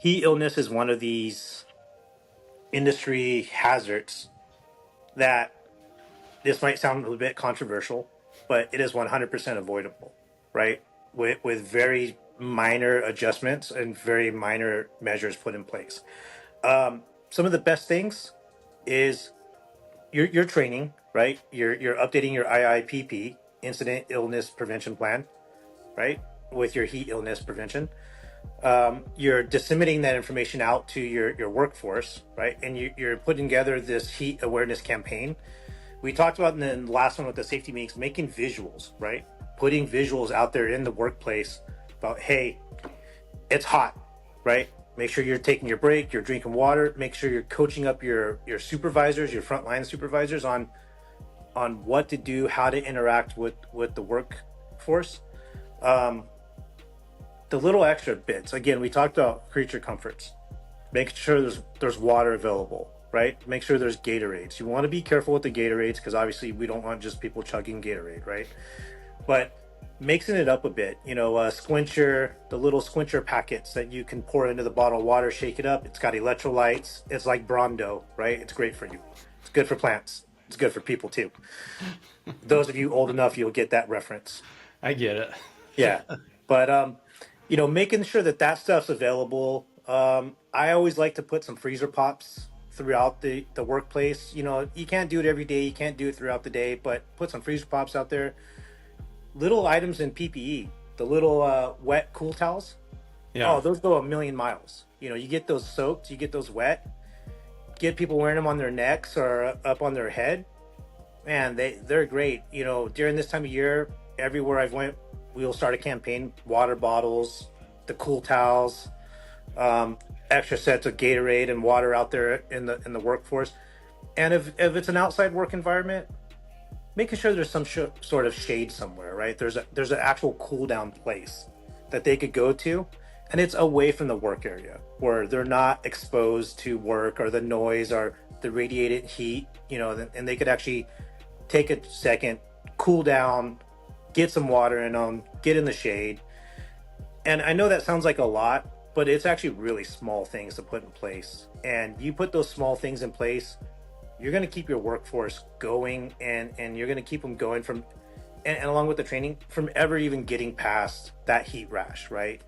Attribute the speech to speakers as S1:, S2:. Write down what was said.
S1: heat illness is one of these industry hazards that this might sound a little bit controversial, but it is 100% avoidable, right? With very minor adjustments and very minor measures put in place. Some of the best things is your training, right? You're updating your IIPP, incident illness prevention plan, right? With your heat illness prevention. You're disseminating that information out to your workforce, right? And you're putting together this heat awareness campaign. We talked about in the last one with the safety meetings, making visuals, right? Putting visuals out there in the workplace about, hey, it's hot, right? Make sure you're taking your break, you're drinking water. Make sure you're coaching up your supervisors, your frontline supervisors on what to do, how to interact with the workforce. Um, the little extra bits. Again, we talked about creature comforts. Make sure there's water available, right? Make sure there's Gatorades. You want to be careful with the Gatorades because obviously we don't want just people chugging Gatorade, right? But mixing it up a bit, squincher, the little squincher packets that you can pour into the bottle of water, shake it up. It's got electrolytes. It's like Brondo, right? It's great for you. It's good for plants. It's good for people too. Those of you old enough, you'll get that reference.
S2: I get it.
S1: Yeah, but making sure that that stuff's available. I always like to put some freezer pops throughout the workplace. You can't do it every day. You can't do it throughout the day, but put some freezer pops out there. Little items in PPE, the little wet cool towels.
S2: Yeah.
S1: Oh, those go a million miles. You get those soaked, you get those wet. Get people wearing them on their necks or up on their head. Man, they're great. During this time of year, everywhere I've went, we'll start a campaign. Water bottles, the cool towels, extra sets of Gatorade and water out there in the workforce. And if it's an outside work environment, making sure there's some sort of shade somewhere, right? There's an actual cool down place that they could go to, and it's away from the work area where they're not exposed to work or the noise or the radiated heat, and they could actually take a second, cool down, get some water in them, get in the shade. And I know that sounds like a lot, but it's actually really small things to put in place. And you put those small things in place, you're going to keep your workforce going, and you're going to keep them going from and along with the training from ever even getting past that heat rash, right?